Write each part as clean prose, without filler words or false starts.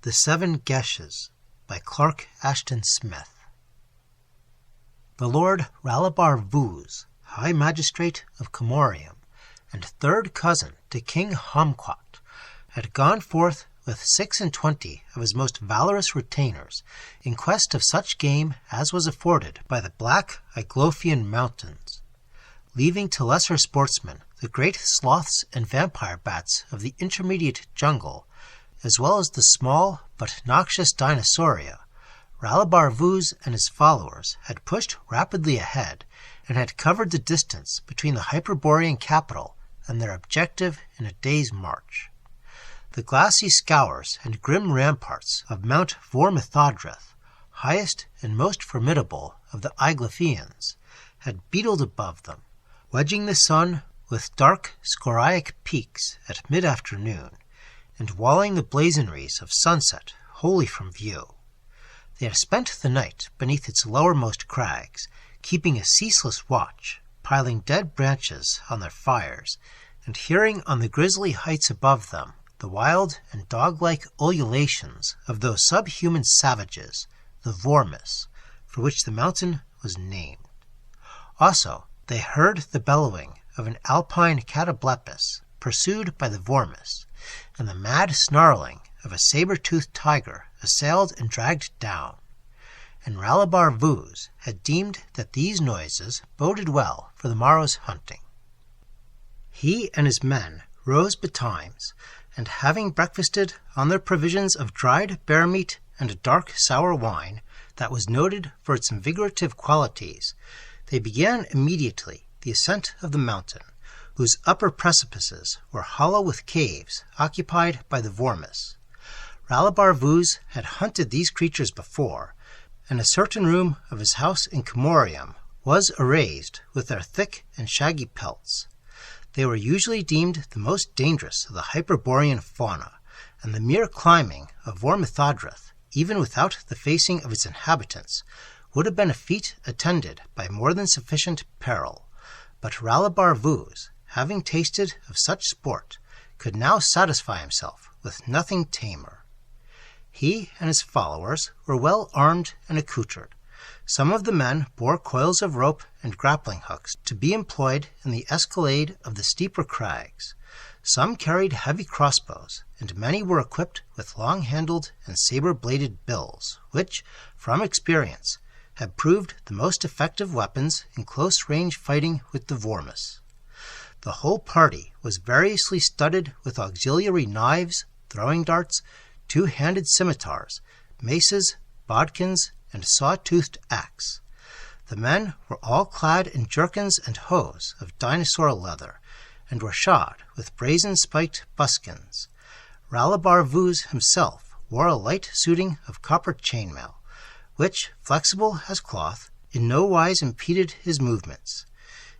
The 7 Geases by Clark Ashton Smith. The Lord Ralibar Vuz, High Magistrate of Comorium, and third cousin to King Hamquat, had gone forth with 26 of his most valorous retainers in quest of such game as was afforded by the black Iglophian mountains, leaving to lesser sportsmen the great sloths and vampire bats of the intermediate jungle, as well as the small but noxious dinosauria. Ralibar Vuz and his followers had pushed rapidly ahead and had covered the distance between the Hyperborean capital and their objective in a day's march. The glassy scaurs and grim ramparts of Mount Vormithadrith, highest and most formidable of the Iglophians, had beetled above them, wedging the sun with dark scoriae peaks at mid-afternoon, and walling the blazonries of sunset wholly from view. They had spent the night beneath its lowermost crags, keeping a ceaseless watch, piling dead branches on their fires, and hearing on the grisly heights above them the wild and dog-like ululations of those subhuman savages, the Vormis, for which the mountain was named. Also, they heard the bellowing of an alpine Catoblepas pursued by the Vormis, and the mad snarling of a saber-toothed tiger assailed and dragged down. And Ralibar Vuz had deemed that these noises boded well for the morrow's hunting. He and his men rose betimes, and having breakfasted on their provisions of dried bear meat and a dark sour wine that was noted for its invigorative qualities, they began immediately the ascent of the mountain, whose upper precipices were hollow with caves occupied by the Vormis. Ralibar Vuz had hunted these creatures before, and a certain room of his house in Comorium was arrased with their thick and shaggy pelts. They were usually deemed the most dangerous of the Hyperborean fauna, and the mere climbing of Vormithadrith, even without the facing of its inhabitants, would have been a feat attended by more than sufficient peril. But Ralibar Vuz, having tasted of such sport, could now satisfy himself with nothing tamer. He and his followers were well armed and accoutred. Some of the men bore coils of rope and grappling hooks to be employed in the escalade of the steeper crags. Some carried heavy crossbows, and many were equipped with long-handled and saber-bladed bills, which, from experience, had proved the most effective weapons in close-range fighting with the Vormis. The whole party was variously studded with auxiliary knives, throwing darts, two-handed scimitars, maces, bodkins, and saw-toothed axe. The men were all clad in jerkins and hose of dinosaur leather, and were shod with brazen-spiked buskins. Ralibar Vuz himself wore a light suiting of copper chainmail, which, flexible as cloth, in no wise impeded his movements.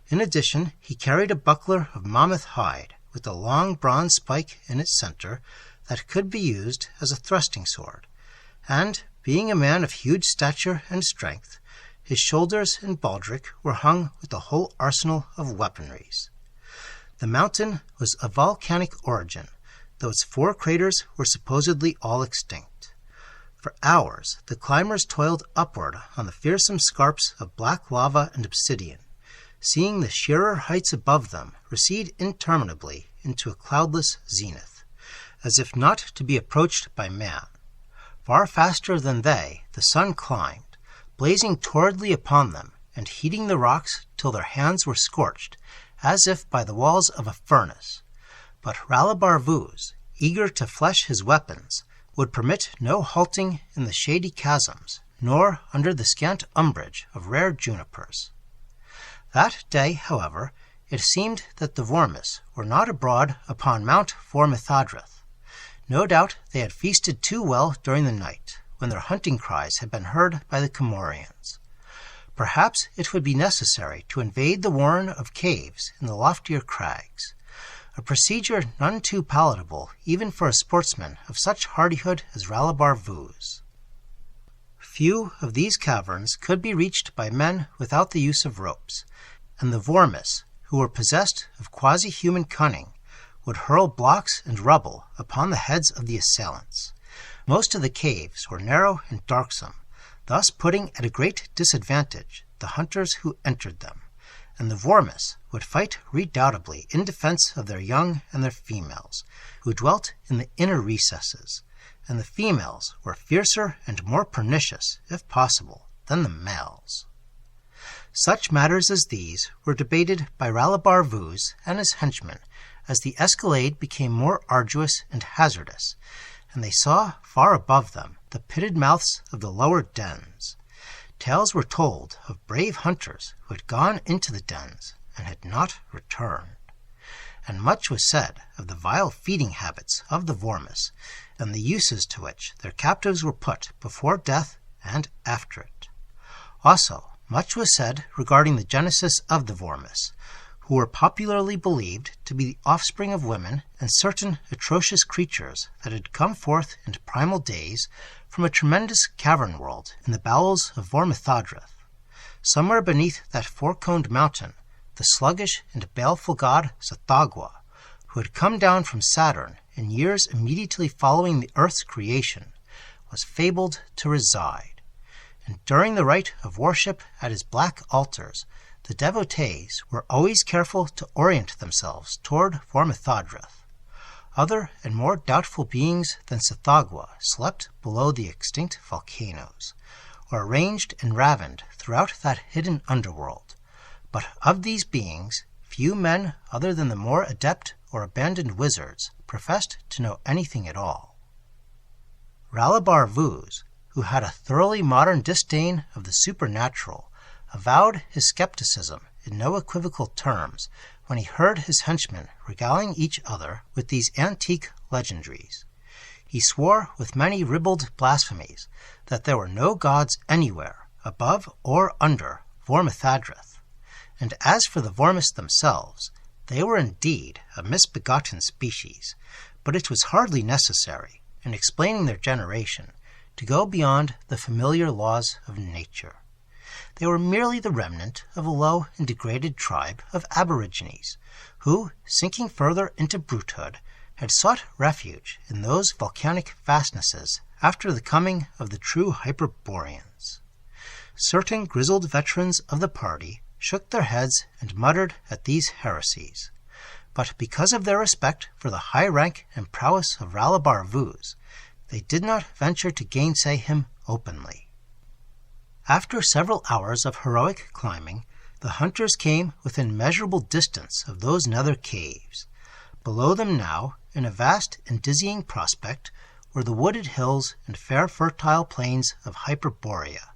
In addition, he carried a buckler of mammoth hide, with a long bronze spike in its center that could be used as a thrusting sword, and, being a man of huge stature and strength, his shoulders and baldric were hung with a whole arsenal of weaponries. The mountain was of volcanic origin, though its 4 craters were supposedly all extinct. For hours the climbers toiled upward on the fearsome scarps of black lava and obsidian, seeing the sheerer heights above them recede interminably into a cloudless zenith, as if not to be approached by man. Far faster than they, the sun climbed, blazing torridly upon them, and heating the rocks till their hands were scorched, as if by the walls of a furnace. But Ralibar Vuz, eager to flesh his weapons, would permit no halting in the shady chasms, nor under the scant umbrage of rare junipers. That day, however, it seemed that the Vormis were not abroad upon Mount Vormithadrith. No doubt they had feasted too well during the night, when their hunting cries had been heard by the Comorians. Perhaps it would be necessary to invade the warren of caves in the loftier crags, a procedure none too palatable even for a sportsman of such hardihood as Ralibar Vuz. Few of these caverns could be reached by men without the use of ropes, and the Vormis, who were possessed of quasi-human cunning, would hurl blocks and rubble upon the heads of the assailants, Most of the caves were narrow and darksome, thus putting at a great disadvantage the hunters who entered them, and the Vormis would fight redoubtably in defense of their young and their females, who dwelt in the inner recesses, and the females were fiercer and more pernicious, if possible, than the males. Such matters as these were debated by Ralibar Vuz and his henchmen as the escalade became more arduous and hazardous, and they saw far above them the pitted mouths of the lower dens. Tales were told of brave hunters who had gone into the dens and had not returned. And much was said of the vile feeding habits of the Vormis, and the uses to which their captives were put before death and after it. Also, much was said regarding the genesis of the Vormis, who were popularly believed to be the offspring of women and certain atrocious creatures that had come forth in primal days from a tremendous cavern world in the bowels of Vormithadrith. Somewhere beneath that four-coned mountain, the sluggish and baleful god Sathagwa, who had come down from Saturn in years immediately following the Earth's creation, was fabled to reside. And during the rite of worship at his black altars, the devotees were always careful to orient themselves toward Vormithadrith. Other and more doubtful beings than Sathagwa slept below the extinct volcanoes, or ranged and ravened throughout that hidden underworld. But of these beings, few men other than the more adept or abandoned wizards professed to know anything at all. Ralibar Vuz, who had a thoroughly modern disdain of the supernatural, avowed his skepticism in no equivocal terms when he heard his henchmen regaling each other with these antique legendaries. He swore with many ribald blasphemies that there were no gods anywhere above or under Vormithadrith. And as for the Vormis themselves, they were indeed a misbegotten species, but it was hardly necessary, in explaining their generation, to go beyond the familiar laws of nature. They were merely the remnant of a low and degraded tribe of aborigines, who, sinking further into brutehood, had sought refuge in those volcanic fastnesses after the coming of the true Hyperboreans. Certain grizzled veterans of the party shook their heads and muttered at these heresies, but because of their respect for the high rank and prowess of Ralibar Vuz, they did not venture to gainsay him openly. After several hours of heroic climbing, the hunters came within measurable distance of those nether caves. Below them now, in a vast and dizzying prospect, were the wooded hills and fair fertile plains of Hyperborea.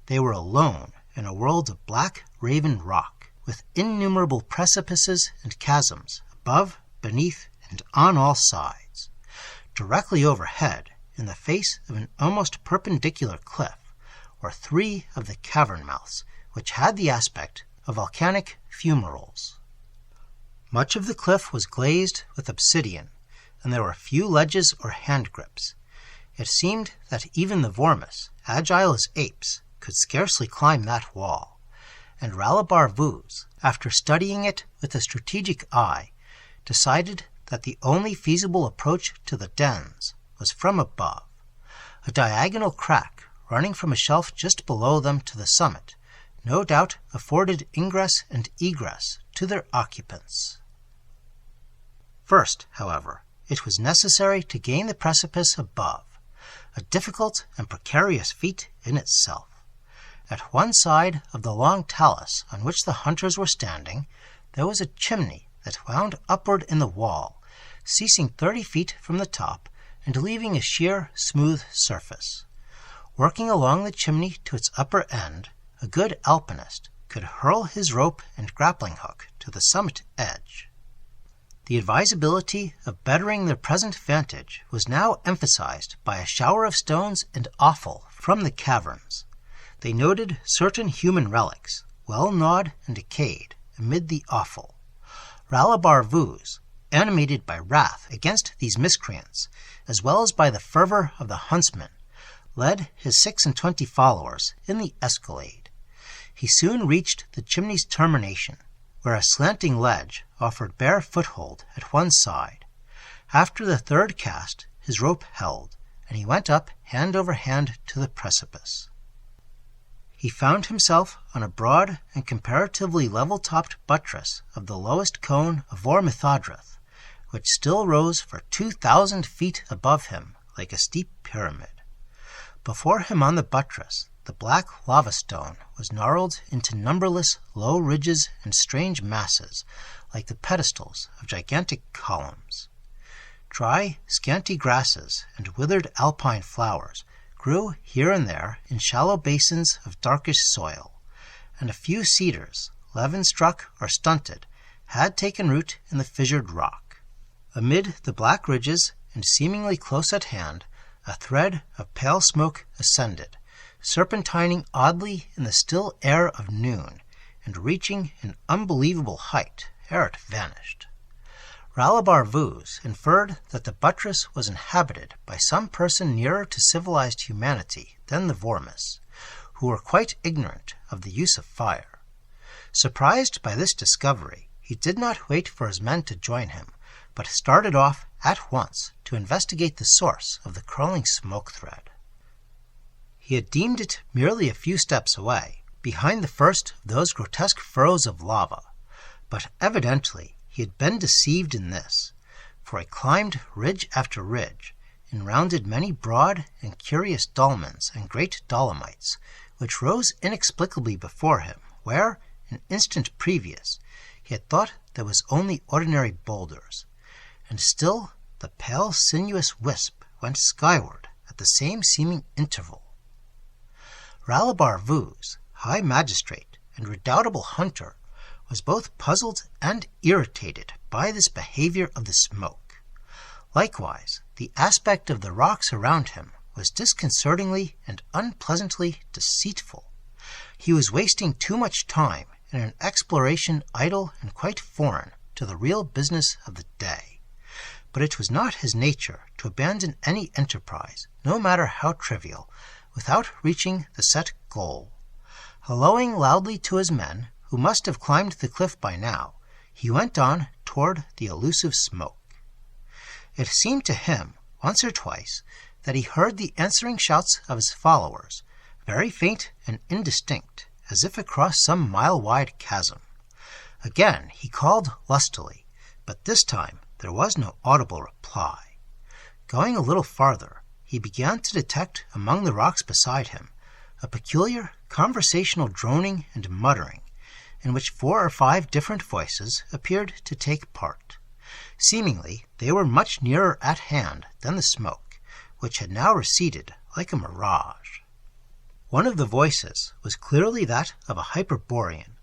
They were alone in a world of black raven rock, with innumerable precipices and chasms above, beneath, and on all sides. Directly overhead, in the face of an almost perpendicular cliff, were three of the cavern mouths, which had the aspect of volcanic fumaroles. Much of the cliff was glazed with obsidian, and there were few ledges or hand grips. It seemed that even the Vormis, agile as apes, could scarcely climb that wall, and Ralibar Vuz, after studying it with a strategic eye, decided that the only feasible approach to the dens was from above. A diagonal crack running from a shelf just below them to the summit no doubt afforded ingress and egress to their occupants. First, however, it was necessary to gain the precipice above, a difficult and precarious feat in itself. At one side of the long talus on which the hunters were standing, there was a chimney that wound upward in the wall, ceasing 30 feet from the top and leaving a sheer, smooth surface. Working along the chimney to its upper end, a good alpinist could hurl his rope and grappling hook to the summit edge. The advisability of bettering their present vantage was now emphasized by a shower of stones and offal from the caverns. They noted certain human relics, well gnawed and decayed, amid the offal. Ralibar Vuz, animated by wrath against these miscreants, as well as by the fervor of the huntsmen, led his 26 followers in the escalade. He soon reached the chimney's termination, where a slanting ledge offered bare foothold at one side. After the third cast, his rope held, and he went up hand over hand to the precipice. He found himself on a broad and comparatively level-topped buttress of the lowest cone of Vor-Mithadrith, which still rose for 2,000 feet above him like a steep pyramid. Before him on the buttress, the black lava stone was gnarled into numberless low ridges and strange masses like the pedestals of gigantic columns. Dry, scanty grasses and withered alpine flowers grew here and there in shallow basins of darkish soil, and a few cedars, levin-struck or stunted, had taken root in the fissured rock. Amid the black ridges, and seemingly close at hand, a thread of pale smoke ascended, serpentining oddly in the still air of noon, and reaching an unbelievable height ere it vanished. Ralibar Vuz inferred that the buttress was inhabited by some person nearer to civilized humanity than the Vormis, who were quite ignorant of the use of fire. Surprised by this discovery, he did not wait for his men to join him, but started off at once to investigate the source of the curling smoke thread. He had deemed it merely a few steps away, behind the first of those grotesque furrows of lava, but evidently he had been deceived in this, for he climbed ridge after ridge, and rounded many broad and curious dolmens and great dolomites, which rose inexplicably before him, where, an instant previous, he had thought there was only ordinary boulders, and still the pale sinuous wisp went skyward at the same seeming interval. Ralibar Vuz, High Magistrate and redoubtable hunter, was both puzzled and irritated by this behavior of the smoke. Likewise, the aspect of the rocks around him was disconcertingly and unpleasantly deceitful. He was wasting too much time in an exploration idle and quite foreign to the real business of the day. But it was not his nature to abandon any enterprise, no matter how trivial, without reaching the set goal. Hallooing loudly to his men, who must have climbed the cliff by now, he went on toward the elusive smoke. It seemed to him, once or twice, that he heard the answering shouts of his followers, very faint and indistinct, as if across some mile-wide chasm. Again he called lustily, but this time there was no audible reply. Going a little farther, he began to detect among the rocks beside him a peculiar conversational droning and muttering, in which 4 or 5 different voices appeared to take part. Seemingly they were much nearer at hand than the smoke, which had now receded like a mirage. One of the voices was clearly that of a Hyperborean,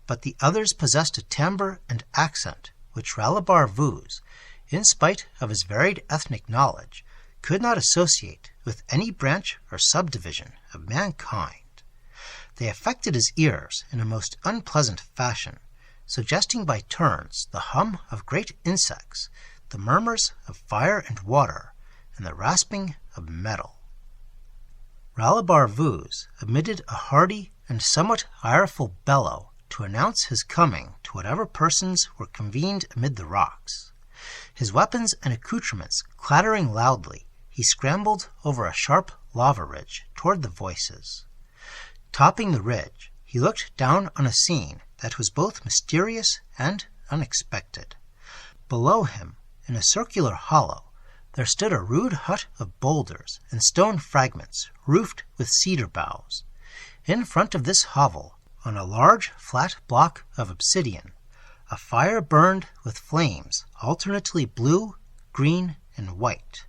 but the others possessed a timbre and accent which Ralibar Vuz, in spite of his varied ethnic knowledge, could not associate with any branch or subdivision of mankind. They affected his ears in a most unpleasant fashion, suggesting by turns the hum of great insects, the murmurs of fire and water, and the rasping of metal. Ralibar Vuz emitted a hearty and somewhat ireful bellow to announce his coming to whatever persons were convened amid the rocks. His weapons and accoutrements clattering loudly, he scrambled over a sharp lava ridge toward the voices. Topping the ridge, he looked down on a scene that was both mysterious and unexpected. Below him, in a circular hollow, there stood a rude hut of boulders and stone fragments roofed with cedar boughs. In front of this hovel, on a large flat block of obsidian, a fire burned with flames alternately blue, green, and white,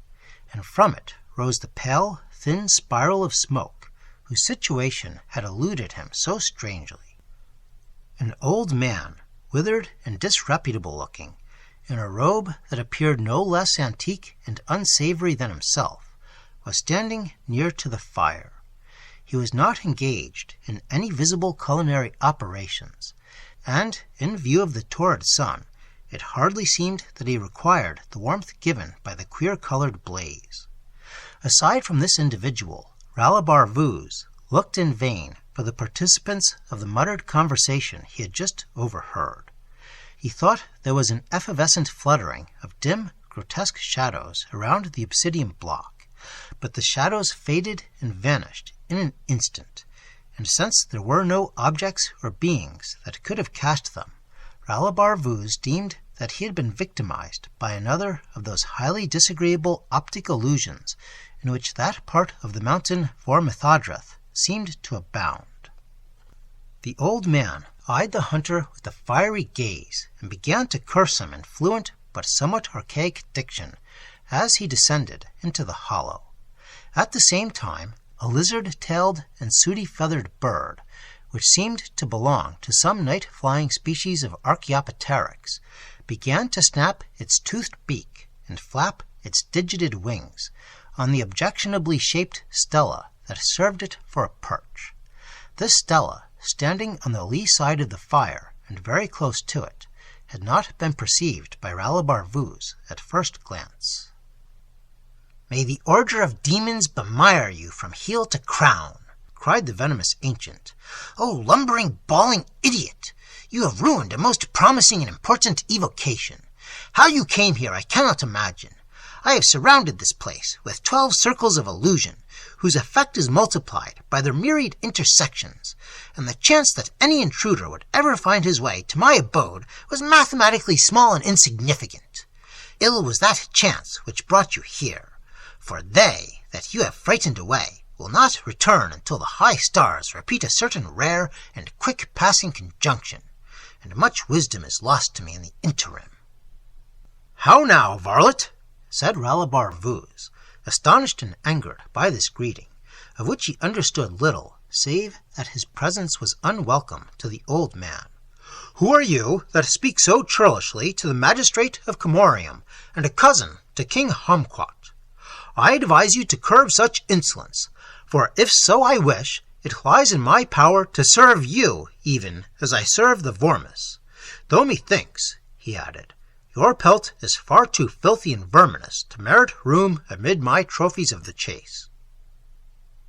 and from it rose the pale, thin spiral of smoke whose situation had eluded him so strangely. An old man, withered and disreputable-looking, in a robe that appeared no less antique and unsavory than himself, was standing near to the fire. He was not engaged in any visible culinary operations, and, in view of the torrid sun, it hardly seemed that he required the warmth given by the queer-colored blaze. Aside from this individual, Ralibar Vuz looked in vain for the participants of the muttered conversation he had just overheard. He thought there was an effervescent fluttering of dim, grotesque shadows around the obsidian block, But the shadows faded and vanished in an instant, and since there were no objects or beings that could have cast them, Ralibar Vuz deemed that he had been victimized by another of those highly disagreeable optic illusions in which that part of the mountain Vormithadrath seemed to abound. The old man eyed the hunter with a fiery gaze and began to curse him in fluent but somewhat archaic diction as he descended into the hollow. At the same time, a lizard-tailed and sooty-feathered bird, which seemed to belong to some night-flying species of Archaeopteryx, began to snap its toothed beak and flap its digited wings on the objectionably shaped stela that served it for a perch. This stela, standing on the lee side of the fire and very close to it, had not been perceived by Ralibar Vuz at first glance. "May the order of demons bemire you from heel to crown!" cried the venomous ancient. "Oh, lumbering, bawling idiot! You have ruined a most promising and important evocation. How you came here I cannot imagine. I have surrounded this place with 12 circles of illusion, whose effect is multiplied by their myriad intersections, and the chance that any intruder would ever find his way to my abode was mathematically small and insignificant. Ill was that chance which brought you here, for they that you have frightened away will not return until the high stars repeat a certain rare and quick-passing conjunction, and much wisdom is lost to me in the interim." "How now, varlet?" said Ralibar Vuz, astonished and angered by this greeting, of which he understood little, save that his presence was unwelcome to the old man. "Who are you that speak so churlishly to the magistrate of Comorium and a cousin to King Humquat? I advise you to curb such insolence, for if so I wish, it lies in my power to serve you even as I serve the Vormis. Though methinks," he added, "your pelt is far too filthy and verminous to merit room amid my trophies of the chase."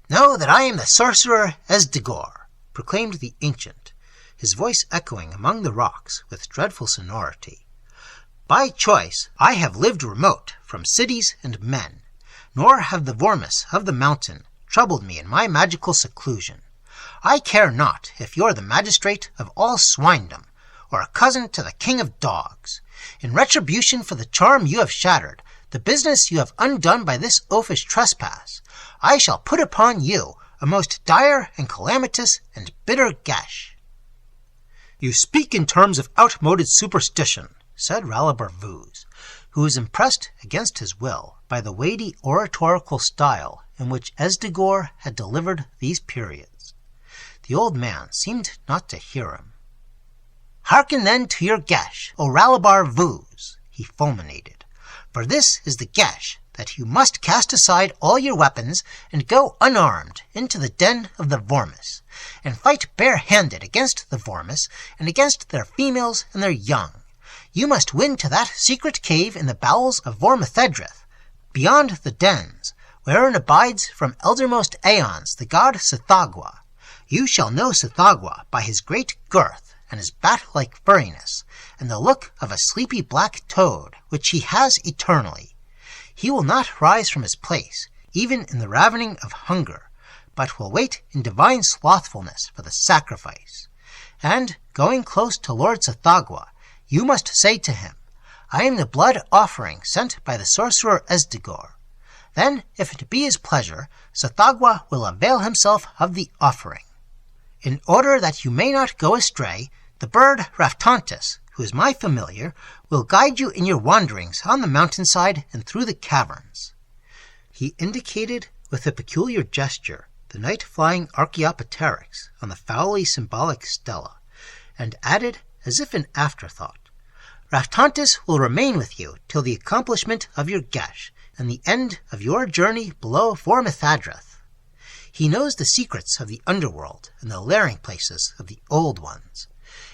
"Know that I am the sorcerer Esdegor," proclaimed the ancient, his voice echoing among the rocks with dreadful sonority. "By choice I have lived remote from cities and men, nor have the Vormis of the mountain troubled me in my magical seclusion. I care not if you're the magistrate of all swinedom, or a cousin to the king of dogs. In retribution for the charm you have shattered, the business you have undone by this oafish trespass, I shall put upon you a most dire and calamitous and bitter gash." "You speak in terms of outmoded superstition," said Ralibar Vuz, who was impressed against his will by the weighty oratorical style in which Esdegor had delivered these periods. The old man seemed not to hear him. "Hearken then to your gash, O Ralibar Vuz," he fulminated, "for this is the gash that you must cast aside all your weapons and go unarmed into the den of the Vormis, and fight bare-handed against the Vormis and against their females and their young. You must win to that secret cave in the bowels of Vormithadrath, beyond the dens, wherein abides from eldermost aeons the god Sithagwa. You shall know Sithagwa by his great girth and his bat-like furriness, and the look of a sleepy black toad, which he has eternally. He will not rise from his place, even in the ravening of hunger, but will wait in divine slothfulness for the sacrifice. And, going close to Lord Sithagwa, you must say to him, 'I am the blood offering sent by the sorcerer Esdegor.' Then, if it be his pleasure, Sithagwa will avail himself of the offering. In order that you may not go astray, the bird Raftantis, who is my familiar, will guide you in your wanderings on the mountainside and through the caverns." He indicated with a peculiar gesture the night-flying Archaeopteryx on the foully symbolic stela, and added, as if in afterthought, "Raftantis will remain with you till the accomplishment of your gash, and the end of your journey below Vormithadrath. He knows the secrets of the underworld and the lairing places of the old ones.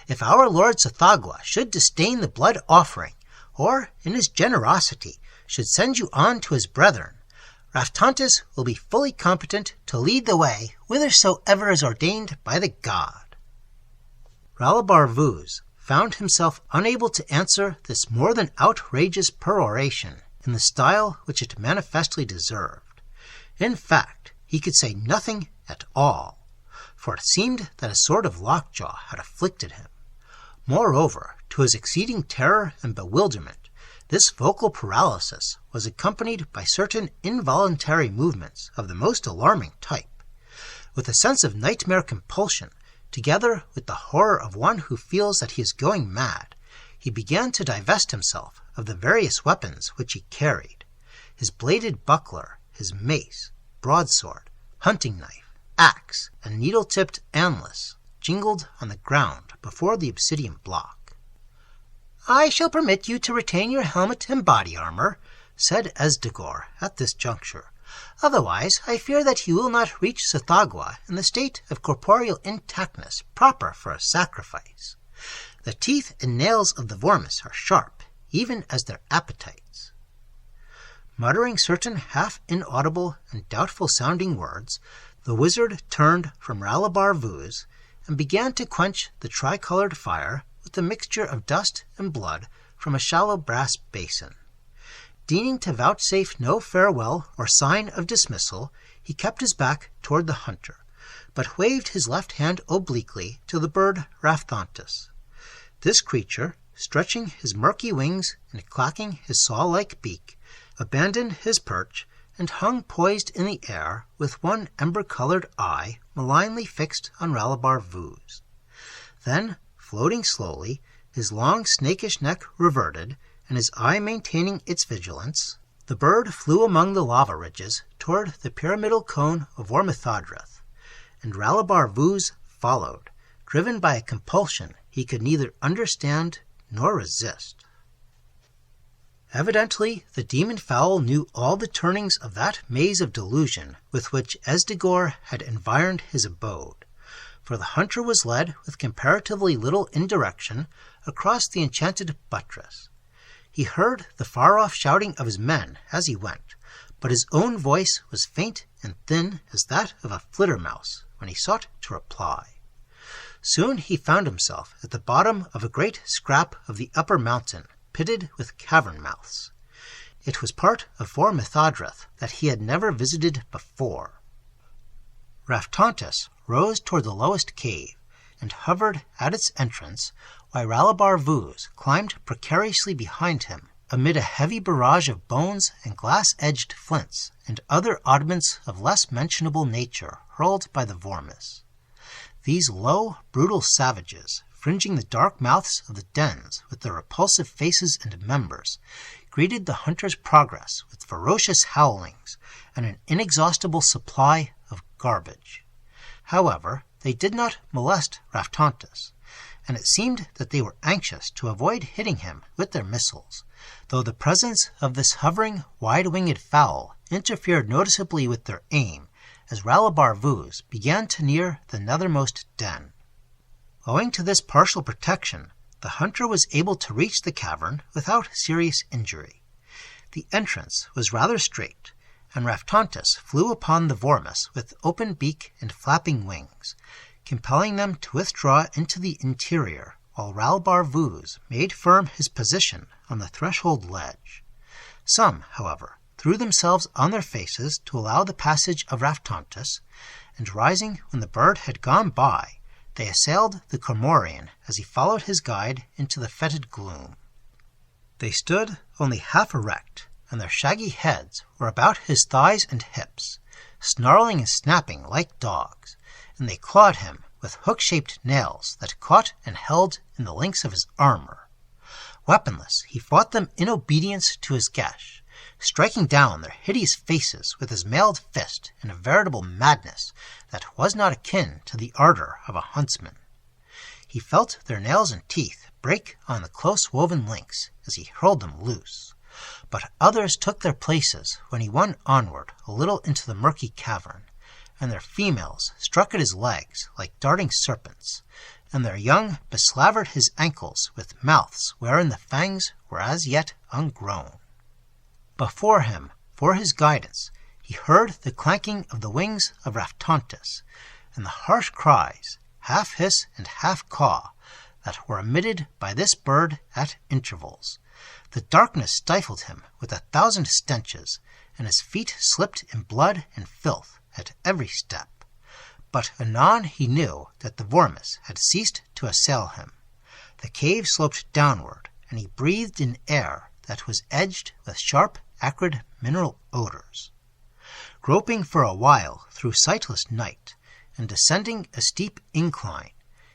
If our Lord Sithagwa should disdain the blood offering, or, in his generosity, should send you on to his brethren, Raftantis will be fully competent to lead the way whithersoever is ordained by the god." Ralibar Vuz found himself unable to answer this more than outrageous peroration in the style which it manifestly deserved, In fact, he could say nothing at all, for it seemed that a sort of lockjaw had afflicted him. Moreover, to his exceeding terror and bewilderment, this vocal paralysis was accompanied by certain involuntary movements of the most alarming type. With a sense of nightmare compulsion, together with the horror of one who feels that he is going mad, he began to divest himself of the various weapons which he carried. His bladed buckler, his mace, broadsword, hunting knife, axe, and needle-tipped anlace jingled on the ground before the obsidian block. "I shall permit you to retain your helmet and body armor," said Esdegor at this juncture. "Otherwise, I fear that you will not reach Tsathoggua in the state of corporeal intactness proper for a sacrifice. The teeth and nails of the Vormis are sharp, even as their appetites." Muttering certain half-inaudible and doubtful-sounding words, the wizard turned from Ralibar Vuz and began to quench the tricolored fire with a mixture of dust and blood from a shallow brass basin. Deigning to vouchsafe no farewell or sign of dismissal, he kept his back toward the hunter, but waved his left hand obliquely to the bird Raphthontus. This creature, stretching his murky wings and clacking his saw-like beak, abandoned his perch and hung poised in the air with one ember-colored eye malignly fixed on Ralibar Vuz. Then, floating slowly, his long snakish neck reverted, and his eye maintaining its vigilance, the bird flew among the lava ridges toward the pyramidal cone of Ormithadrith, and Ralibar Vuz followed, driven by a compulsion he could neither understand nor resist. Evidently, the demon fowl knew all the turnings of that maze of delusion with which Esdegor had environed his abode, for the hunter was led with comparatively little indirection across the enchanted buttress. He heard the far-off shouting of his men as he went, but his own voice was faint and thin as that of a flittermouse when he sought to reply. Soon he found himself at the bottom of a great scrap of the upper mountain, pitted with cavern mouths. It was part of Ormithadrith that he had never visited before. Raphthontus rose toward the lowest cave, and hovered at its entrance, while Ralibar Vuz climbed precariously behind him, amid a heavy barrage of bones and glass-edged flints, and other oddments of less mentionable nature hurled by the Vormis. These low, brutal savages, fringing the dark mouths of the dens with their repulsive faces and members, greeted the hunter's progress with ferocious howlings and an inexhaustible supply of garbage. However, they did not molest Raphthontus, and it seemed that they were anxious to avoid hitting him with their missiles, though the presence of this hovering, wide-winged fowl interfered noticeably with their aim as Ralibar Vuz began to near the nethermost den. Owing to this partial protection, the hunter was able to reach the cavern without serious injury. The entrance was rather straight, and Raphthontus flew upon the Vormis with open beak and flapping wings, compelling them to withdraw into the interior, while Ralibar Vuz made firm his position on the threshold ledge. Some, however, threw themselves on their faces to allow the passage of Raphthontus, and rising when the bird had gone by, they assailed the Cormorian as he followed his guide into the fetid gloom. They stood only half erect, and their shaggy heads were about his thighs and hips, snarling and snapping like dogs, and they clawed him with hook-shaped nails that caught and held in the links of his armor. Weaponless, he fought them in obedience to his geas, striking down their hideous faces with his mailed fist in a veritable madness that was not akin to the ardor of a huntsman. He felt their nails and teeth break on the close-woven links as he hurled them loose, but others took their places when he won onward a little into the murky cavern, and their females struck at his legs like darting serpents, and their young beslavered his ankles with mouths wherein the fangs were as yet ungrown. Before him, for his guidance, he heard the clanking of the wings of Raphthontus, and the harsh cries, half hiss and half caw, that were emitted by this bird at intervals. The darkness stifled him with 1,000 stenches, and his feet slipped in blood and filth at every step. But anon he knew that the vormis had ceased to assail him. The cave sloped downward, and he breathed in air that was edged with sharp, acrid mineral odors. Groping for a while through sightless night, and descending a steep incline,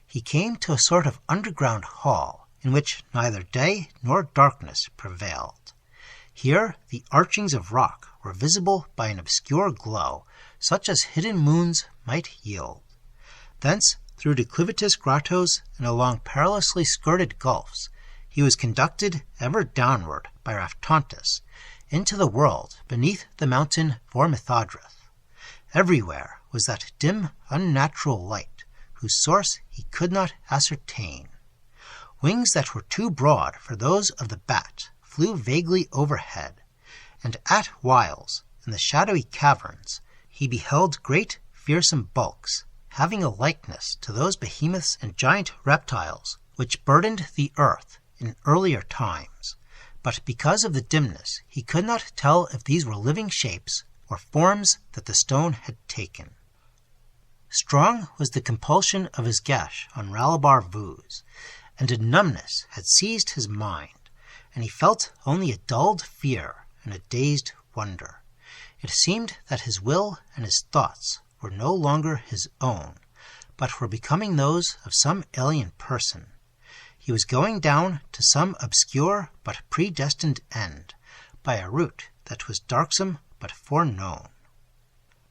he came to a sort of underground hall in which neither day nor darkness prevailed. Here the archings of rock were visible by an obscure glow, such as hidden moons might yield. Thence, through declivitous grottos and along perilously skirted gulfs, he was conducted ever downward by Raftontus into the world beneath the mountain Vormithadrith. Everywhere was that dim, unnatural light, whose source he could not ascertain. Wings that were too broad for those of the bat flew vaguely overhead, and at whiles, in the shadowy caverns, he beheld great, fearsome bulks, having a likeness to those behemoths and giant reptiles which burdened the earth in earlier times, but because of the dimness he could not tell if these were living shapes or forms that the stone had taken. Strong was the compulsion of his geas on Ralibar Vuz, and a numbness had seized his mind, and he felt only a dulled fear and a dazed wonder. It seemed that his will and his thoughts were no longer his own, but were becoming those of some alien person. He was going down to some obscure but predestined end, by a route that was darksome but foreknown.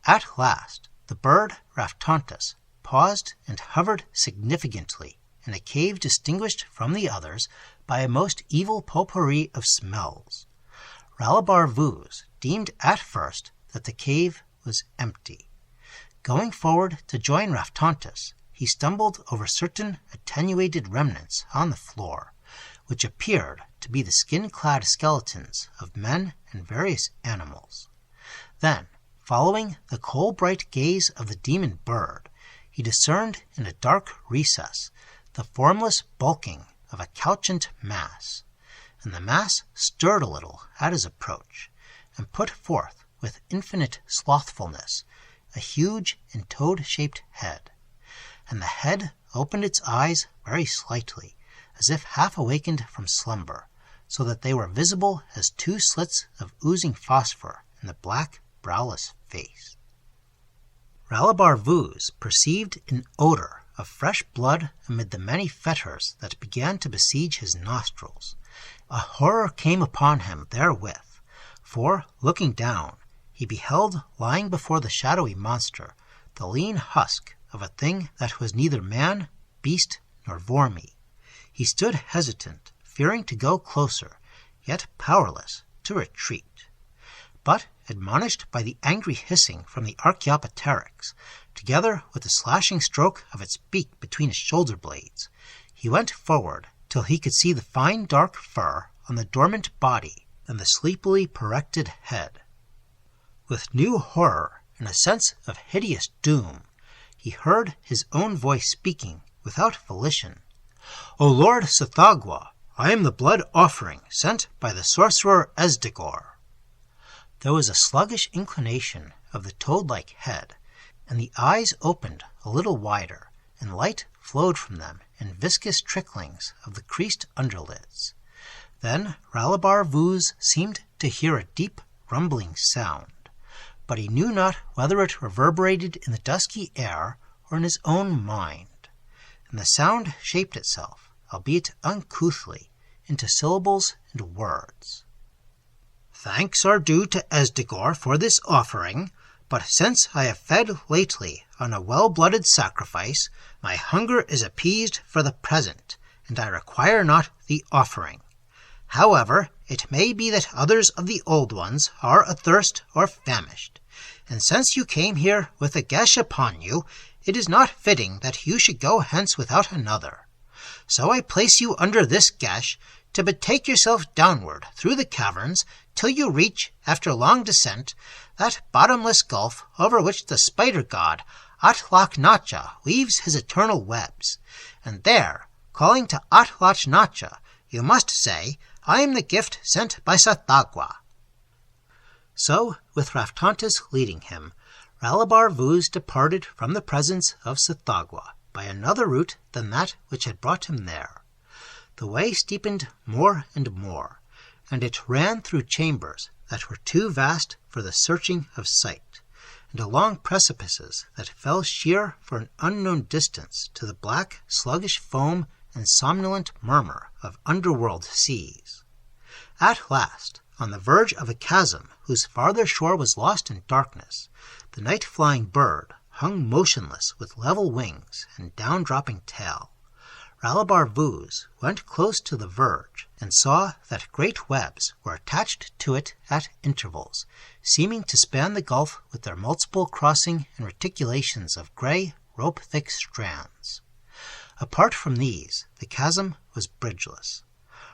At last the bird Raftontus paused and hovered significantly in a cave distinguished from the others by a most evil potpourri of smells. Ralibar Vuz deemed at first that the cave was empty. Going forward to join Raftontus, he stumbled over certain attenuated remnants on the floor, which appeared to be the skin-clad skeletons of men and various animals. Then, following the coal-bright gaze of the demon bird, he discerned in a dark recess the formless bulking of a couchant mass, and the mass stirred a little at his approach, and put forth with infinite slothfulness a huge and toad-shaped head. And the head opened its eyes very slightly, as if half awakened from slumber, so that they were visible as two slits of oozing phosphor in the black, browless face. Ralibar Vuz perceived an odor of fresh blood amid the many fetters that began to besiege his nostrils. A horror came upon him therewith, for, looking down, he beheld lying before the shadowy monster the lean husk of a thing that was neither man, beast, nor vormi. He stood hesitant, fearing to go closer, yet powerless to retreat. But, admonished by the angry hissing from the Archaeopteryx, together with the slashing stroke of its beak between his shoulder blades, he went forward till he could see the fine dark fur on the dormant body and the sleepily perected head. With new horror and a sense of hideous doom, he heard his own voice speaking without volition. "O Lord Sithagwa, I am the blood offering sent by the sorcerer Esdegor." There was a sluggish inclination of the toad-like head, and the eyes opened a little wider, and light flowed from them in viscous tricklings of the creased underlids. Then Ralibar Vuz seemed to hear a deep, rumbling sound, but he knew not whether it reverberated in the dusky air or in his own mind, and the sound shaped itself, albeit uncouthly, into syllables and words. "Thanks are due to Esdegor for this offering, but since I have fed lately on a well-blooded sacrifice, my hunger is appeased for the present, and I require not the offering. However, it may be that others of the old ones are athirst or famished, and since you came here with a geas upon you, it is not fitting that you should go hence without another. So I place you under this geas to betake yourself downward through the caverns till you reach, after long descent, that bottomless gulf over which the spider-god Atlach-Nacha weaves his eternal webs, and there, calling to Atlach-Nacha, you must say, I am the gift sent by Sithagwa." So, with Raftantis leading him, Ralibar Vuz departed from the presence of Tsathoggua by another route than that which had brought him there. The way steepened more and more, and it ran through chambers that were too vast for the searching of sight, and along precipices that fell sheer for an unknown distance to the black, sluggish foam and somnolent murmur of underworld seas. At last, on the verge of a chasm whose farther shore was lost in darkness, the night-flying bird hung motionless with level wings and down-dropping tail. Ralibar Vuz went close to the verge and saw that great webs were attached to it at intervals, seeming to span the gulf with their multiple crossing and reticulations of grey, rope-thick strands. Apart from these, the chasm was bridgeless.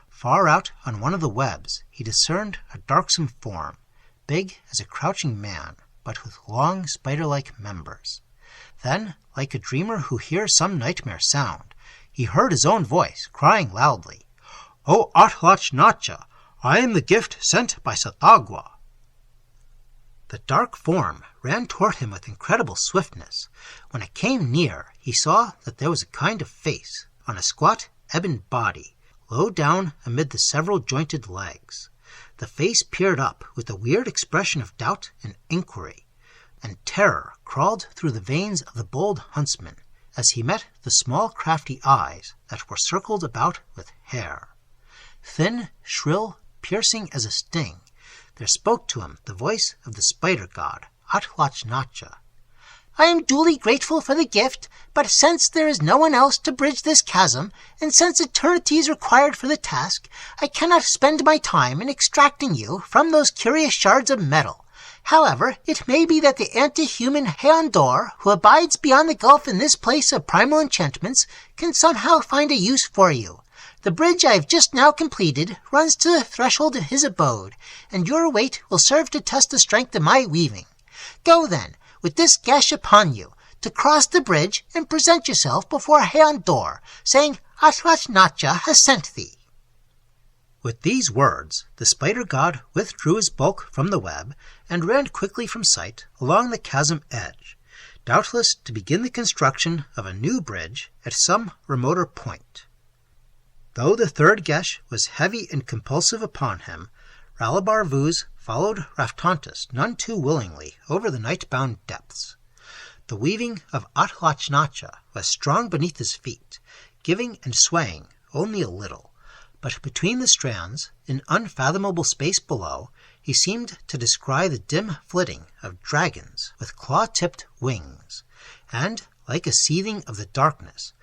Far out on one of the webs he discerned a darksome form, big as a crouching man, but with long spider-like members. Then, like a dreamer who hears some nightmare sound, he heard his own voice crying loudly, "O Atlach-Nacha, I am the gift sent by Tsathoggua." The dark form ran toward him with incredible swiftness. When it came near, he saw that there was a kind of face on a squat, ebon body, low down amid the several jointed legs. The face peered up with a weird expression of doubt and inquiry, and terror crawled through the veins of the bold huntsman as he met the small crafty eyes that were circled about with hair. Thin, shrill, piercing as a sting, there spoke to him the voice of the spider god, Atlach-Nacha. "I am duly grateful for the gift, but since there is no one else to bridge this chasm, and since eternity is required for the task, I cannot spend my time in extracting you from those curious shards of metal. However, it may be that the anti-human Haon-Dor, who abides beyond the gulf in this place of primal enchantments, can somehow find a use for you. The bridge I have just now completed runs to the threshold of his abode, and your weight will serve to test the strength of my weaving. Go then, with this geas upon you, to cross the bridge and present yourself before Haon-Dor, saying, 'Atlach-Nacha has sent thee.'" With these words, the spider god withdrew his bulk from the web and ran quickly from sight along the chasm edge, doubtless to begin the construction of a new bridge at some remoter point. Though the third geas was heavy and compulsive upon him, Ralibar Vuz followed Raftantis none too willingly over the night-bound depths. The weaving of Atlach-Nacha was strong beneath his feet, giving and swaying only a little, but between the strands, in unfathomable space below, he seemed to descry the dim flitting of dragons with claw-tipped wings, and, like a seething of the darkness,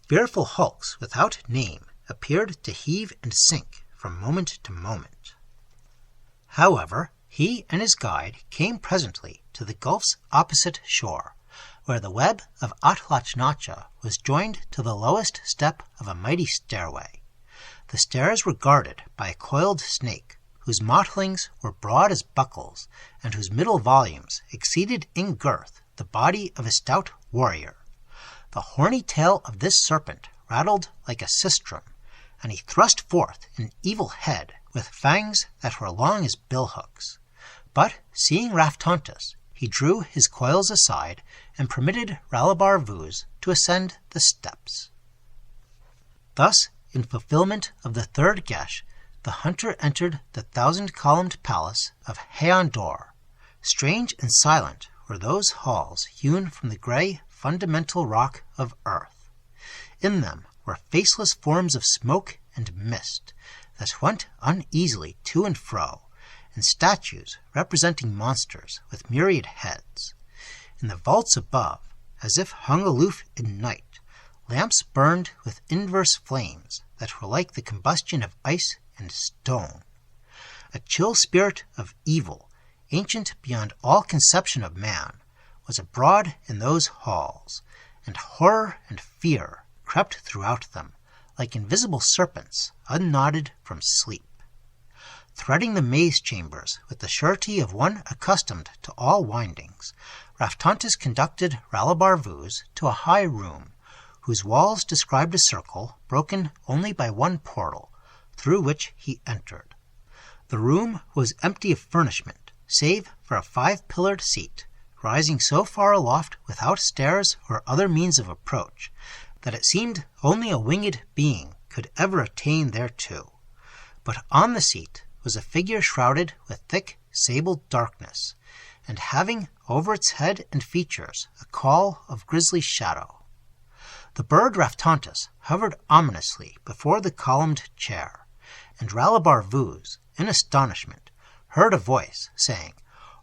fearful hulks without name appeared to heave and sink from moment to moment. However, he and his guide came presently to the gulf's opposite shore, where the web of Atlach-Nacha was joined to the lowest step of a mighty stairway. The stairs were guarded by a coiled snake, whose mottlings were broad as buckles, and whose middle volumes exceeded in girth the body of a stout warrior. The horny tail of this serpent rattled like a sistrum, and he thrust forth an evil head with fangs that were long as billhooks. But, seeing Raftantis, he drew his coils aside and permitted Ralibar Vuz to ascend the steps. Thus, in fulfillment of the third geas, the hunter entered the 1,000-columned palace of Haon-Dor. Strange and silent were those halls hewn from the grey, fundamental rock of earth. In them were faceless forms of smoke and mist that went uneasily to and fro, and statues representing monsters with myriad heads. In the vaults above, as if hung aloof in night, lamps burned with inverse flames that were like the combustion of ice and stone. A chill spirit of evil, ancient beyond all conception of man, was abroad in those halls, and horror and fear crept throughout them, like invisible serpents unknotted from sleep. Threading the maze chambers with the surety of one accustomed to all windings, Raftantis conducted Ralibar Vuz to a high room, whose walls described a circle broken only by one portal, through which he entered. The room was empty of furnishment, save for a 5-pillared seat, rising so far aloft without stairs or other means of approach, that it seemed only a winged being could ever attain thereto. But on the seat was a figure shrouded with thick sable darkness, and having over its head and features a caul of grisly shadow. The bird Raftontus hovered ominously before the columned chair, and Ralibar Vuz, in astonishment, heard a voice saying,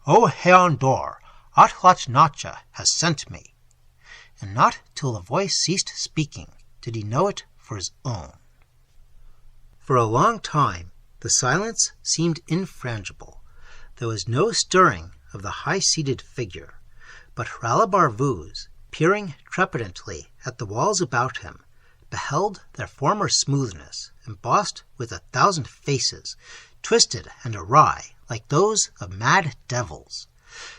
"O Haon-Dor, Atlach-Nacha has sent me." And not till the voice ceased speaking did he know it for his own. For a long time the silence seemed infrangible. There was no stirring of the high-seated figure, but Ralibar Vuz, peering trepidantly at the walls about him, beheld their former smoothness embossed with 1,000 faces, twisted and awry like those of mad devils.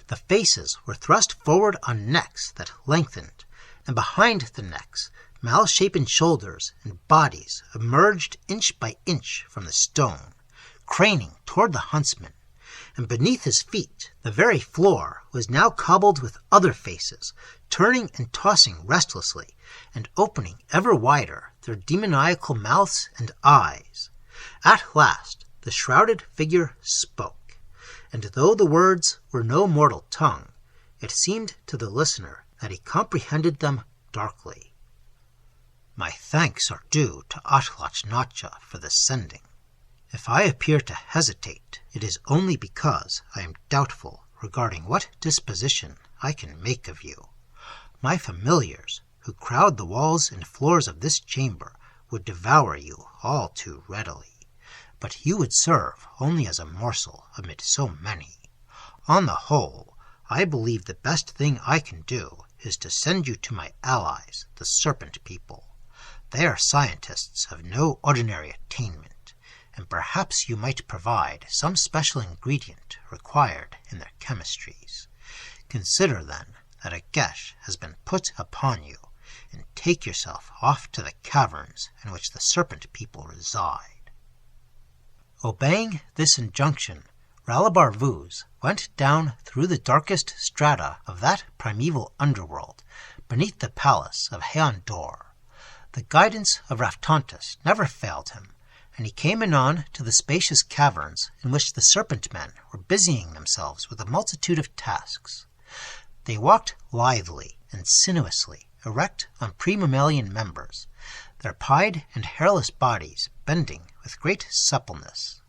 The faces were thrust forward on necks that lengthened, and behind the necks mal-shapen shoulders and bodies emerged inch by inch from the stone, craning toward the huntsman, and beneath his feet the very floor was now cobbled with other faces, turning and tossing restlessly, and opening ever wider their demoniacal mouths and eyes. At last the shrouded figure spoke, and though the words were no mortal tongue, it seemed to the listener that he comprehended them darkly. "My thanks are due to Atlach-Nacha for the sending. If I appear to hesitate, it is only because I am doubtful regarding what disposition I can make of you. My familiars, who crowd the walls and floors of this chamber, would devour you all too readily, but you would serve only as a morsel amid so many. On the whole, I believe the best thing I can do is to send you to my allies, the Serpent People. They are scientists of no ordinary attainment, and perhaps you might provide some special ingredient required in their chemistries. Consider, then, that a geas has been put upon you, and take yourself off to the caverns in which the Serpent People reside." Obeying this injunction, Ralibar Vuz went down through the darkest strata of that primeval underworld, beneath the palace of Haon-Dor. The guidance of Raftontus never failed him, and he came anon to the spacious caverns in which the serpent men were busying themselves with a multitude of tasks. They walked lithely and sinuously, erect on pre-mammalian members, their pied and hairless bodies bending with great suppleness.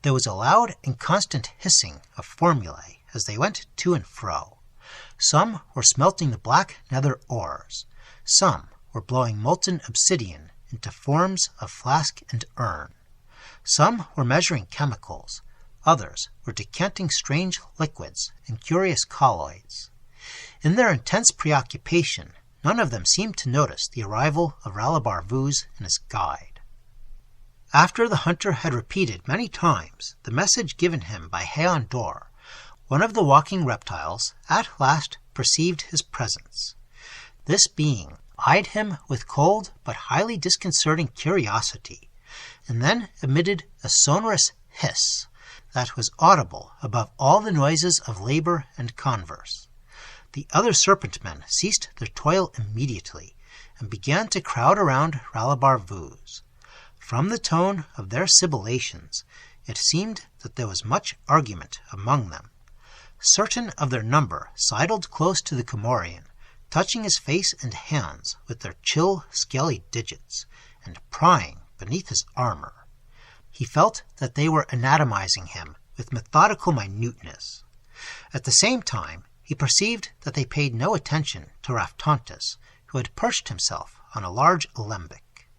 There was a loud and constant hissing of formulae as they went to and fro. Some were smelting the black nether ores, some were blowing molten obsidian into forms of flask and urn. Some were measuring chemicals, others were decanting strange liquids and curious colloids. In their intense preoccupation, none of them seemed to notice the arrival of Ralibar Vuz and his guide. After the hunter had repeated many times the message given him by Haon-Dor, one of the walking reptiles at last perceived his presence. This being eyed him with cold but highly disconcerting curiosity, and then emitted a sonorous hiss that was audible above all the noises of labor and converse. The other serpent men ceased their toil immediately, and began to crowd around Ralibar Vuz. From the tone of their sibilations, it seemed that there was much argument among them. Certain of their number sidled close to the Comorian, touching his face and hands with their chill, scaly digits, and prying beneath his armor. He felt that they were anatomizing him with methodical minuteness. At the same time, he perceived that they paid no attention to Raftontus, who had perched himself on a large alembic.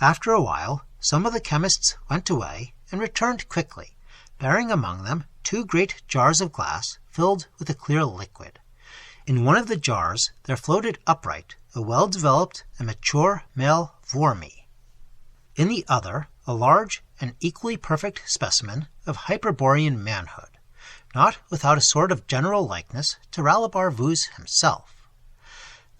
After a while, some of the chemists went away and returned quickly, bearing among them 2 great jars of glass filled with a clear liquid. In one of the jars there floated upright a well-developed and mature male vormi. In the other, a large and equally perfect specimen of Hyperborean manhood, not without a sort of general likeness to Ralibar Vuz himself.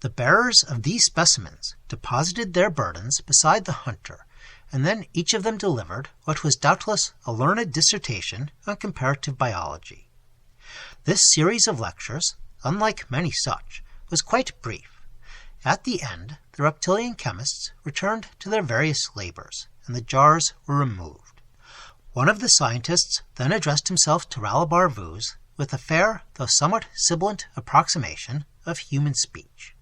The bearers of these specimens deposited their burdens beside the hunter, and then each of them delivered what was doubtless a learned dissertation on comparative biology. This series of lectures, unlike many such, was quite brief. At the end, the reptilian chemists returned to their various labors, and the jars were removed. One of the scientists then addressed himself to Ralibar Vuz with a fair, though somewhat sibilant approximation of human speech.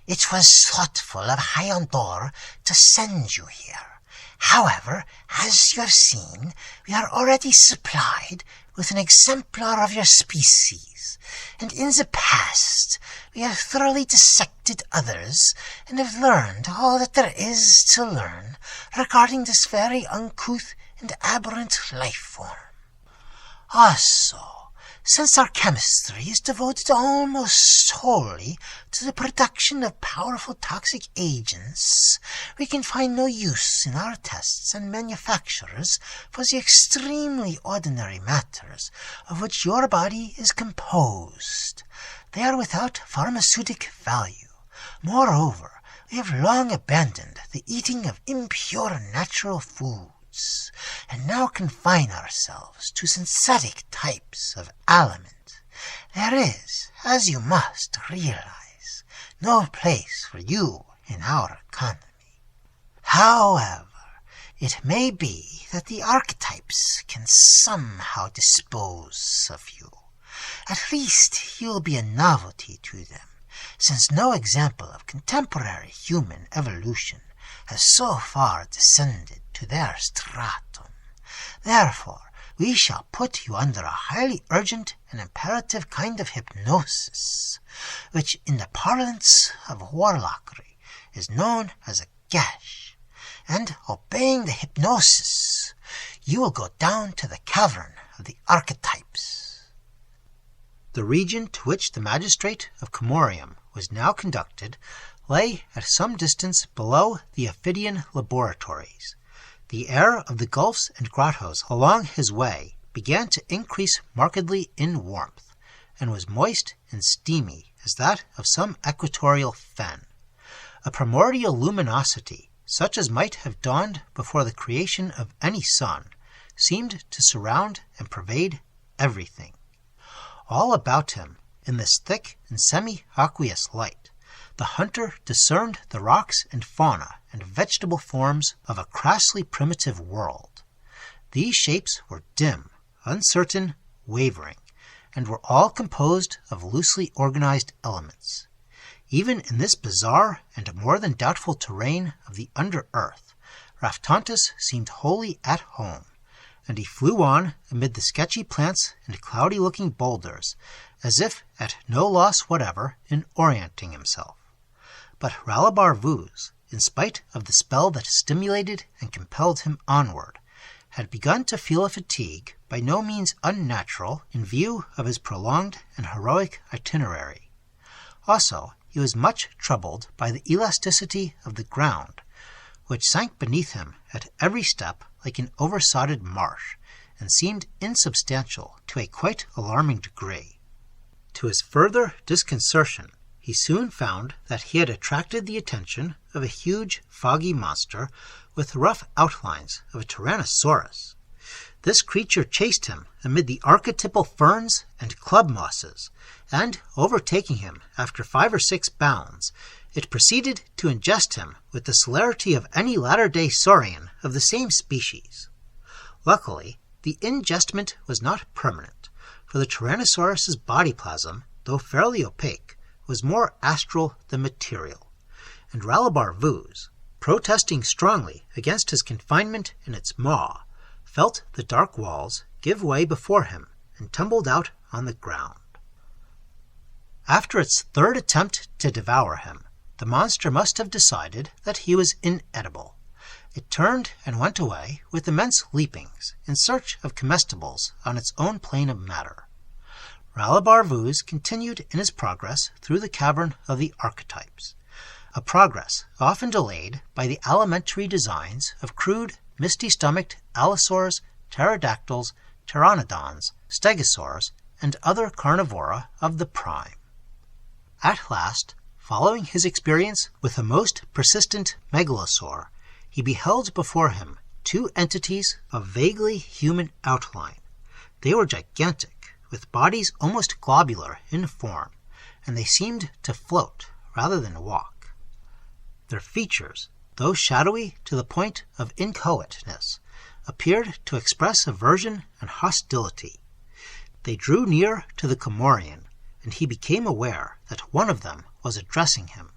It was thoughtful of Haon-Dor to send you here. However, as you have seen, we are already supplied with an exemplar of your species, and in the past we have thoroughly dissected others and have learned all that there is to learn regarding this very uncouth and aberrant life form. Also, since our chemistry is devoted almost wholly to the production of powerful toxic agents, we can find no use in our tests and manufacturers for the extremely ordinary matters of which your body is composed. They are without pharmaceutic value. Moreover, we have long abandoned the eating of impure natural foods, and now confine ourselves to synthetic types of aliment. There is, as you must realize, no place for you in our economy. However, it may be that the archetypes can somehow dispose of you. At least you will be a novelty to them, since no example of contemporary human evolution has so far descended to their stratum. Therefore, we shall put you under a highly urgent and imperative kind of hypnosis, which in the parlance of warlockery is known as a gash, and obeying the hypnosis, you will go down to the cavern of the archetypes. The region to which the magistrate of Comorium was now conducted lay at some distance below the Ophidian laboratories. The air of the gulfs and grottos along his way began to increase markedly in warmth, and was moist and steamy as that of some equatorial fen. A primordial luminosity, such as might have dawned before the creation of any sun, seemed to surround and pervade everything. All about him, in this thick and semi-aqueous light, the hunter discerned the rocks and fauna and vegetable forms of a crassly primitive world. These shapes were dim, uncertain, wavering, and were all composed of loosely organized elements. Even in this bizarre and more than doubtful terrain of the under-earth, Raftantus seemed wholly at home, and he flew on amid the sketchy plants and cloudy-looking boulders, as if at no loss whatever in orienting himself. But Ralibar Vuz, in spite of the spell that stimulated and compelled him onward, had begun to feel a fatigue by no means unnatural in view of his prolonged and heroic itinerary. Also, he was much troubled by the elasticity of the ground, which sank beneath him at every step like an oversodded marsh, and seemed insubstantial to a quite alarming degree. To his further disconcertion, he soon found that he had attracted the attention of a huge, foggy monster with the rough outlines of a tyrannosaurus. This creature chased him amid the archetypal ferns and club mosses, and, overtaking him after 5 or 6 bounds, it proceeded to ingest him with the celerity of any latter-day saurian of the same species. Luckily, the ingestment was not permanent, for the Tyrannosaurus's body plasm, though fairly opaque, was more astral than material, and Ralibar Vuz, protesting strongly against his confinement in its maw, felt the dark walls give way before him and tumbled out on the ground. After its third attempt to devour him, the monster must have decided that he was inedible. It turned and went away with immense leapings in search of comestibles on its own plane of matter. Ralibar Vuz continued in his progress through the cavern of the archetypes, a progress often delayed by the alimentary designs of crude, misty-stomached allosaurs, pterodactyls, pteranodons, stegosaurs, and other carnivora of the prime. At last, following his experience with the most persistent megalosaur, he beheld before him 2 entities of vaguely human outline. They were gigantic, with bodies almost globular in form, and they seemed to float rather than walk. Their features, though shadowy to the point of inchoateness, appeared to express aversion and hostility. They drew near to the Comorian, and he became aware that one of them was addressing him.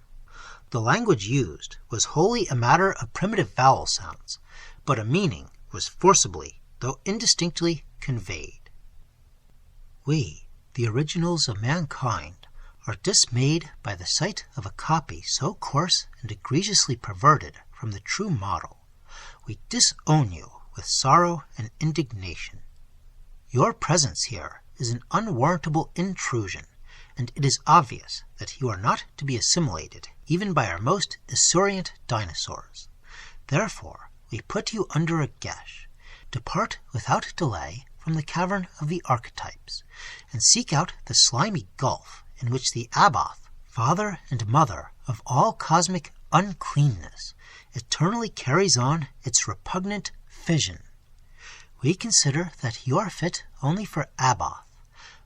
The language used was wholly a matter of primitive vowel sounds, but a meaning was forcibly, though indistinctly, conveyed. We, the originals of mankind, are dismayed by the sight of a copy so coarse and egregiously perverted from the true model. We disown you with sorrow and indignation. Your presence here is an unwarrantable intrusion, and it is obvious that you are not to be assimilated even by our most esurient dinosaurs. Therefore, we put you under a geas. Depart without delay from the cavern of the archetypes, and seek out the slimy gulf in which the Abath, father and mother of all cosmic uncleanness, eternally carries on its repugnant fission. We consider that you are fit only for Abath,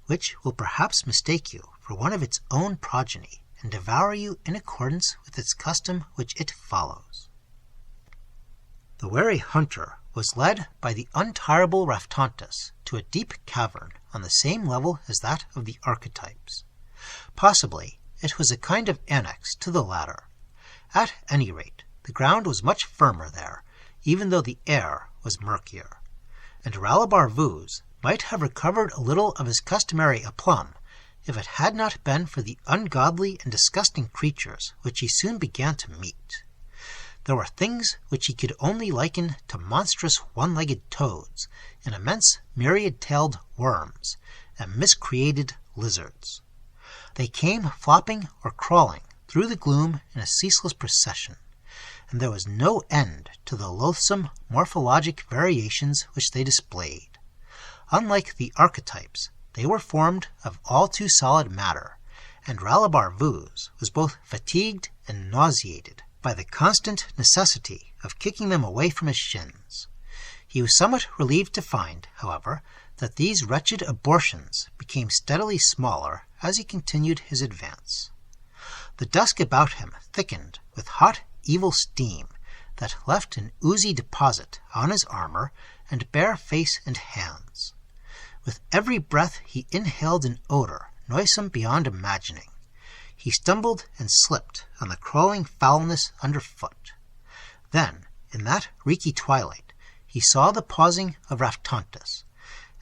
which will perhaps mistake you for one of its own progeny, and devour you in accordance with its custom which it follows. The wary hunter was led by the untirable Raftantus to a deep cavern on the same level as that of the archetypes. Possibly it was a kind of annex to the latter. At any rate, the ground was much firmer there, even though the air was murkier, and Ralibar Vuz might have recovered a little of his customary aplomb if it had not been for the ungodly and disgusting creatures which he soon began to meet. There were things which he could only liken to monstrous one-legged toads, and immense myriad-tailed worms, and miscreated lizards. They came flopping or crawling through the gloom in a ceaseless procession, and there was no end to the loathsome morphologic variations which they displayed. Unlike the archetypes, they were formed of all too solid matter, and Ralibar Vuz was both fatigued and nauseated by the constant necessity of kicking them away from his shins. He was somewhat relieved to find, however, that these wretched abortions became steadily smaller as he continued his advance. The dusk about him thickened with hot, evil steam that left an oozy deposit on his armor and bare face and hands. With every breath he inhaled an odor noisome beyond imagining. He stumbled and slipped on the crawling foulness underfoot. Then, in that reeky twilight, he saw the pausing of Raftantus,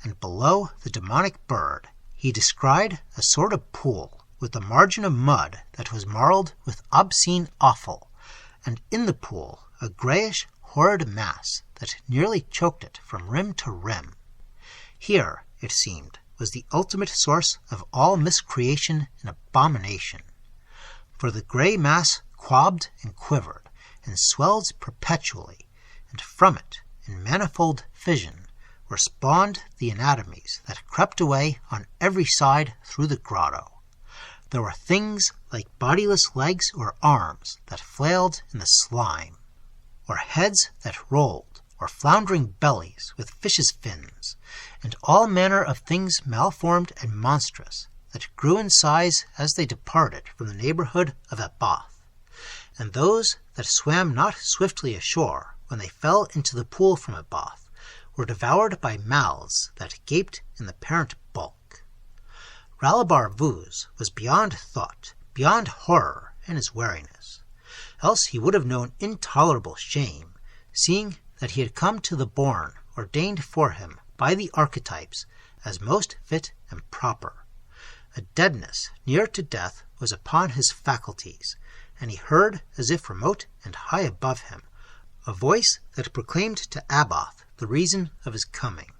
and below the demonic bird he descried a sort of pool with a margin of mud that was marled with obscene offal, and in the pool a greyish, horrid mass that nearly choked it from rim to rim. Here, it seemed, was the ultimate source of all miscreation and abomination. For the grey mass quabbed and quivered, and swelled perpetually, and from it, in manifold fission, were spawned the anatomies that crept away on every side through the grotto. There were things like bodiless legs or arms that flailed in the slime, or heads that rolled, or floundering bellies with fishes' fins, and all manner of things malformed and monstrous that grew in size as they departed from the neighborhood of Abath, and those that swam not swiftly ashore when they fell into the pool from Abath were devoured by mouths that gaped in the parent bulk. Ralibar Vuz was beyond thought, beyond horror in his wariness, else he would have known intolerable shame, seeing that he had come to the bourne ordained for him by the archetypes as most fit and proper. A deadness near to death was upon his faculties, and he heard, as if remote and high above him, a voice that proclaimed to Abath the reason of his coming,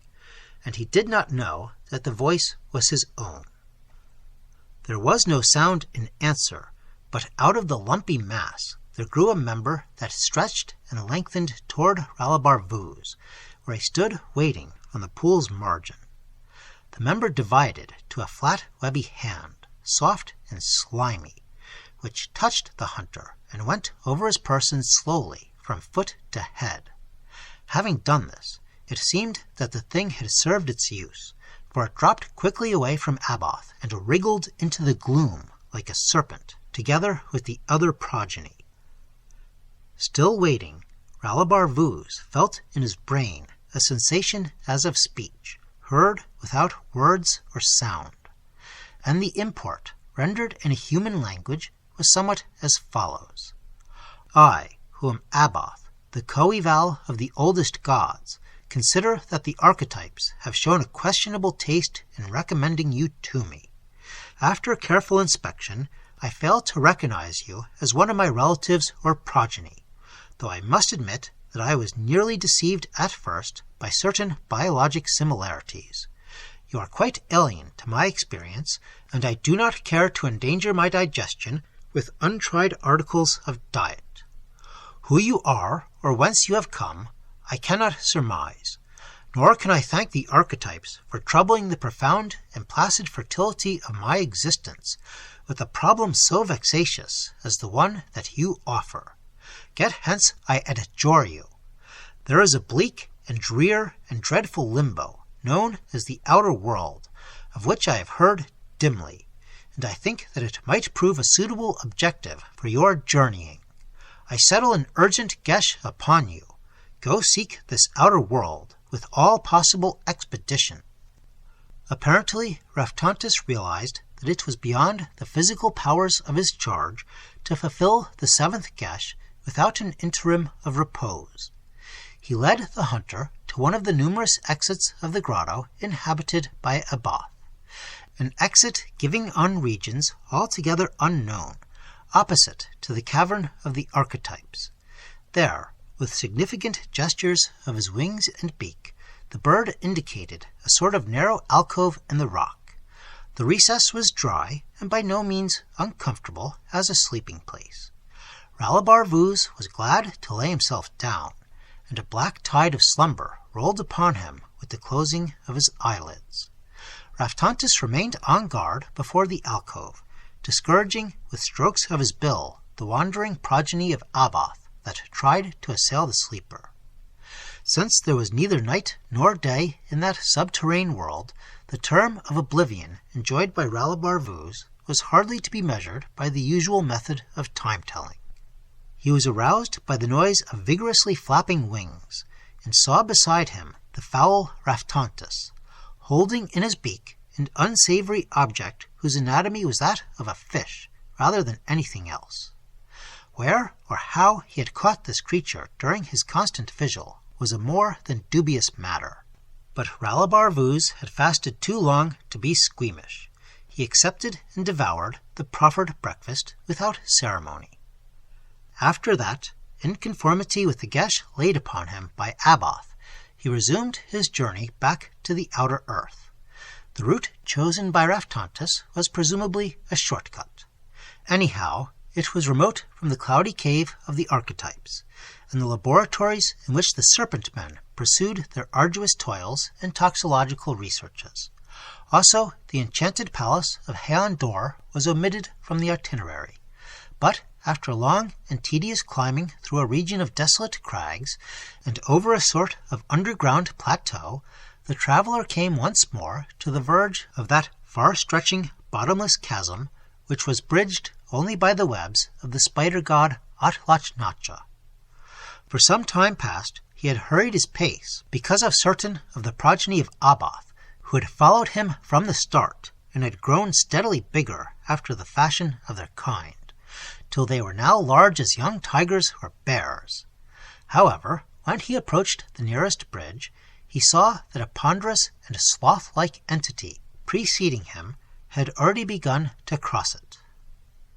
and he did not know that the voice was his own. There was no sound in answer, but out of the lumpy mass there grew a member that stretched and lengthened toward Ralibar Vuz, where he stood waiting on the pool's margin. The member divided to a flat webby hand, soft and slimy, which touched the hunter and went over his person slowly from foot to head. Having done this, it seemed that the thing had served its use, for it dropped quickly away from Aboth and wriggled into the gloom like a serpent, together with the other progeny. Still waiting, Ralibar Vuz felt in his brain a sensation as of speech, heard without words or sound, and the import, rendered in a human language, was somewhat as follows. I, who am Aboth, the coeval of the oldest gods, consider that the archetypes have shown a questionable taste in recommending you to me. After careful inspection, I fail to recognize you as one of my relatives or progeny, though I must admit that I was nearly deceived at first by certain biologic similarities. You are quite alien to my experience, and I do not care to endanger my digestion with untried articles of diet. Who you are, or whence you have come, I cannot surmise, nor can I thank the archetypes for troubling the profound and placid fertility of my existence with a problem so vexatious as the one that you offer. Get hence, I adjure you. There is a bleak and drear and dreadful limbo, known as the outer world, of which I have heard dimly, and I think that it might prove a suitable objective for your journeying. I settle an urgent geas upon you. Go seek this outer world with all possible expedition. Apparently, Raftantis realized that it was beyond the physical powers of his charge to fulfill the seventh geas without an interim of repose. He led the hunter to one of the numerous exits of the grotto inhabited by Aboth, an exit giving on regions altogether unknown, opposite to the cavern of the archetypes. There, with significant gestures of his wings and beak, the bird indicated a sort of narrow alcove in the rock. The recess was dry and by no means uncomfortable as a sleeping place. Ralibar Vuz was glad to lay himself down, and a black tide of slumber rolled upon him with the closing of his eyelids. Raftantis remained on guard before the alcove, discouraging with strokes of his bill the wandering progeny of Aboth that tried to assail the sleeper. Since there was neither night nor day in that subterranean world, the term of oblivion enjoyed by Ralibar Vuz was hardly to be measured by the usual method of time-telling. He was aroused by the noise of vigorously flapping wings, and saw beside him the foul Raftantis, holding in his beak an unsavory object whose anatomy was that of a fish rather than anything else. Where or how he had caught this creature during his constant vigil was a more than dubious matter. But Ralibar Vuz had fasted too long to be squeamish. He accepted and devoured the proffered breakfast without ceremony. After that, in conformity with the geas laid upon him by Aboth, he resumed his journey back to the outer earth. The route chosen by Raftantis was presumably a shortcut. Anyhow, it was remote from the cloudy cave of the archetypes, and the laboratories in which the serpent men pursued their arduous toils and toxicological researches. Also, the enchanted palace of Haon-Dor was omitted from the itinerary. But after long and tedious climbing through a region of desolate crags and over a sort of underground plateau, the traveler came once more to the verge of that far-stretching bottomless chasm which was bridged only by the webs of the spider god Atlach-Nacha. For some time past he had hurried his pace because of certain of the progeny of Aboth who had followed him from the start and had grown steadily bigger after the fashion of their kind, till they were now large as young tigers or bears. However, when he approached the nearest bridge, he saw that a ponderous and sloth-like entity preceding him had already begun to cross it.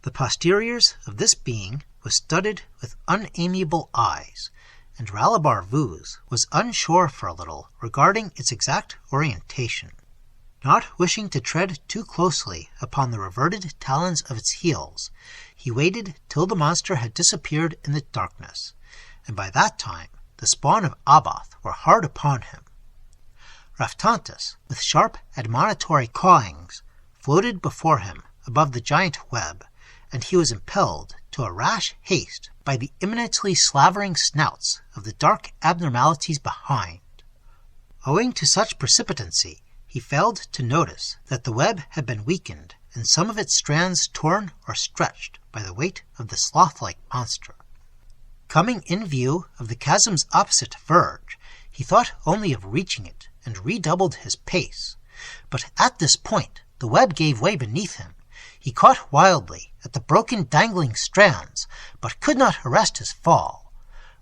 The posteriors of this being was studded with unamiable eyes, and Ralibar Vuz was unsure for a little regarding its exact orientation. Not wishing to tread too closely upon the reverted talons of its heels, he waited till the monster had disappeared in the darkness, and by that time the spawn of Aboth were hard upon him. Raftantis, with sharp admonitory cawings, floated before him above the giant web, and he was impelled to a rash haste by the imminently slavering snouts of the dark abnormalities behind. Owing to such precipitancy, he failed to notice that the web had been weakened and some of its strands torn or stretched by the weight of the sloth-like monster. Coming in view of the chasm's opposite verge, he thought only of reaching it and redoubled his pace. But at this point, the web gave way beneath him. He caught wildly at the broken dangling strands, but could not arrest his fall.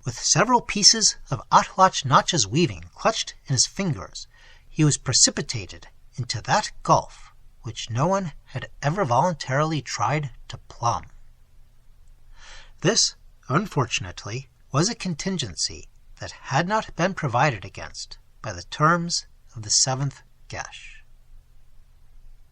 With several pieces of Atlach-Nacha's weaving clutched in his fingers, he was precipitated into that gulf which no one had ever voluntarily tried to plumb. This, unfortunately, was a contingency that had not been provided against by the terms of the 7th Geas.